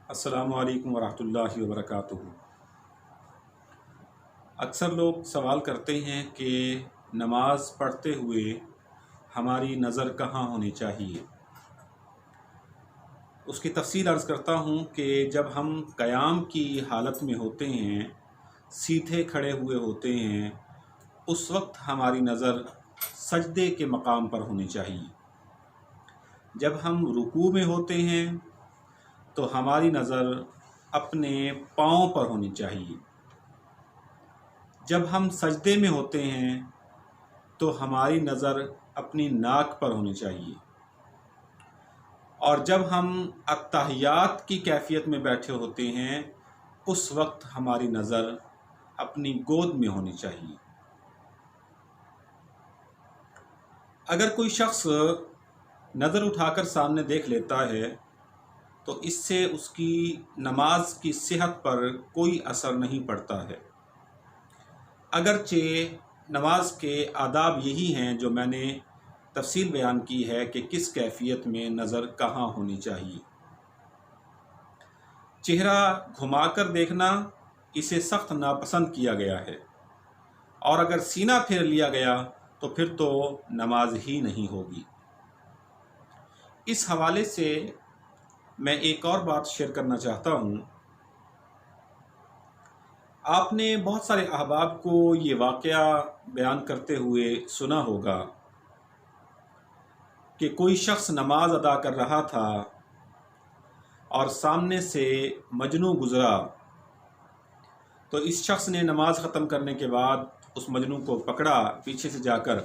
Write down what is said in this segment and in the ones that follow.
السلام علیکم ورحمۃ اللہ وبرکاتہ۔ اکثر لوگ سوال کرتے ہیں کہ نماز پڑھتے ہوئے ہماری نظر کہاں ہونی چاہیے۔ اس کی تفصیل عرض کرتا ہوں کہ جب ہم قیام کی حالت میں ہوتے ہیں، سیدھے کھڑے ہوئے ہوتے ہیں، اس وقت ہماری نظر سجدے کے مقام پر ہونی چاہیے۔ جب ہم رکوع میں ہوتے ہیں تو ہماری نظر اپنے پاؤں پر ہونی چاہیے۔ جب ہم سجدے میں ہوتے ہیں تو ہماری نظر اپنی ناک پر ہونی چاہیے، اور جب ہم التحیات کی کیفیت میں بیٹھے ہوتے ہیں اس وقت ہماری نظر اپنی گود میں ہونی چاہیے۔ اگر کوئی شخص نظر اٹھا کر سامنے دیکھ لیتا ہے تو اس سے اس کی نماز کی صحت پر کوئی اثر نہیں پڑتا ہے، اگرچہ نماز کے آداب یہی ہیں جو میں نے تفصیل بیان کی ہے کہ کس کیفیت میں نظر کہاں ہونی چاہیے۔ چہرہ گھما کر دیکھنا اسے سخت ناپسند کیا گیا ہے، اور اگر سینہ پھیر لیا گیا تو پھر تو نماز ہی نہیں ہوگی۔ اس حوالے سے میں ایک اور بات شیئر کرنا چاہتا ہوں۔ آپ نے بہت سارے احباب کو یہ واقعہ بیان کرتے ہوئے سنا ہوگا کہ کوئی شخص نماز ادا کر رہا تھا اور سامنے سے مجنوں گزرا، تو اس شخص نے نماز ختم کرنے کے بعد اس مجنوں کو پکڑا پیچھے سے جا کر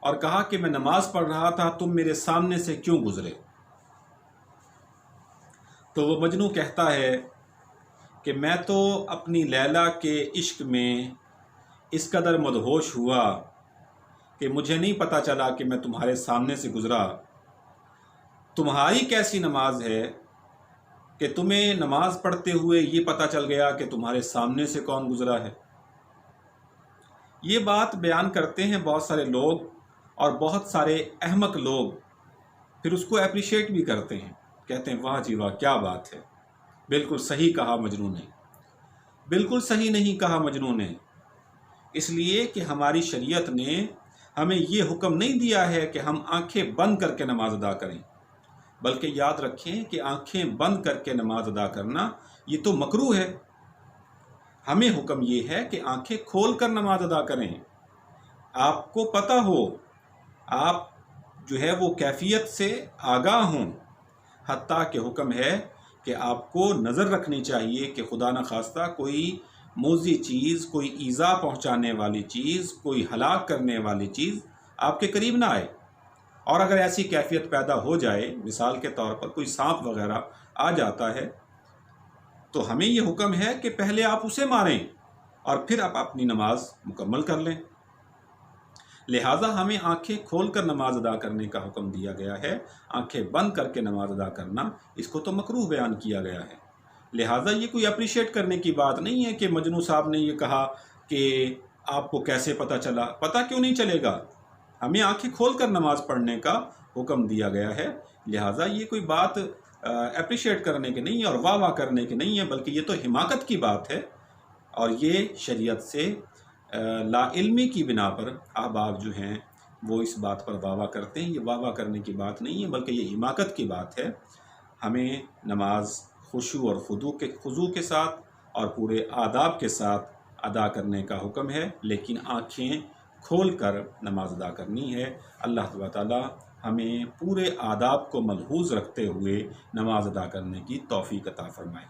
اور کہا کہ میں نماز پڑھ رہا تھا، تم میرے سامنے سے کیوں گزرے؟ تو وہ مجنوں کہتا ہے کہ میں تو اپنی لیلا کے عشق میں اس قدر مدہوش ہوا کہ مجھے نہیں پتہ چلا کہ میں تمہارے سامنے سے گزرا۔ تمہاری کیسی نماز ہے کہ تمہیں نماز پڑھتے ہوئے یہ پتہ چل گیا کہ تمہارے سامنے سے کون گزرا ہے؟ یہ بات بیان کرتے ہیں بہت سارے لوگ، اور بہت سارے احمق لوگ پھر اس کو اپریشیٹ بھی کرتے ہیں، کہتے ہیں واہ جی واہ کیا بات ہے، بالکل صحیح کہا مجنوں نے۔ بالکل صحیح نہیں کہا مجنوں نے، اس لیے کہ ہماری شریعت نے ہمیں یہ حکم نہیں دیا ہے کہ ہم آنکھیں بند کر کے نماز ادا کریں، بلکہ یاد رکھیں کہ آنکھیں بند کر کے نماز ادا کرنا یہ تو مکروہ ہے۔ ہمیں حکم یہ ہے کہ آنکھیں کھول کر نماز ادا کریں، آپ کو پتہ ہو، آپ جو ہے وہ کیفیت سے آگاہ ہوں۔ حتیٰ کہ حکم ہے کہ آپ کو نظر رکھنی چاہیے کہ خدا نخواستہ کوئی موذی چیز، کوئی ایذا پہنچانے والی چیز، کوئی ہلاک کرنے والی چیز آپ کے قریب نہ آئے۔ اور اگر ایسی کیفیت پیدا ہو جائے، مثال کے طور پر کوئی سانپ وغیرہ آ جاتا ہے، تو ہمیں یہ حکم ہے کہ پہلے آپ اسے ماریں اور پھر آپ اپنی نماز مکمل کر لیں۔ لہٰذا ہمیں آنکھیں کھول کر نماز ادا کرنے کا حکم دیا گیا ہے، آنکھیں بند کر کے نماز ادا کرنا اس کو تو مکروہ بیان کیا گیا ہے۔ لہٰذا یہ کوئی اپریشیٹ کرنے کی بات نہیں ہے کہ مجنوں صاحب نے یہ کہا کہ آپ کو کیسے پتہ چلا۔ پتہ کیوں نہیں چلے گا؟ ہمیں آنکھیں کھول کر نماز پڑھنے کا حکم دیا گیا ہے، لہٰذا یہ کوئی بات اپریشیٹ کرنے کی نہیں ہے اور واہ واہ کرنے کی نہیں ہے، بلکہ یہ تو حماقت کی بات ہے، اور یہ شریعت سے لا علمی کی بنا پر احباب جو ہیں وہ اس بات پر واہ واہ کرتے ہیں۔ یہ واہ واہ کرنے کی بات نہیں ہے، بلکہ یہ حماقت کی بات ہے۔ ہمیں نماز خشوع اور خضوع کے ساتھ اور پورے آداب کے ساتھ ادا کرنے کا حکم ہے، لیکن آنکھیں کھول کر نماز ادا کرنی ہے۔ اللہ تعالیٰ ہمیں پورے آداب کو ملحوظ رکھتے ہوئے نماز ادا کرنے کی توفیق عطا فرمائے۔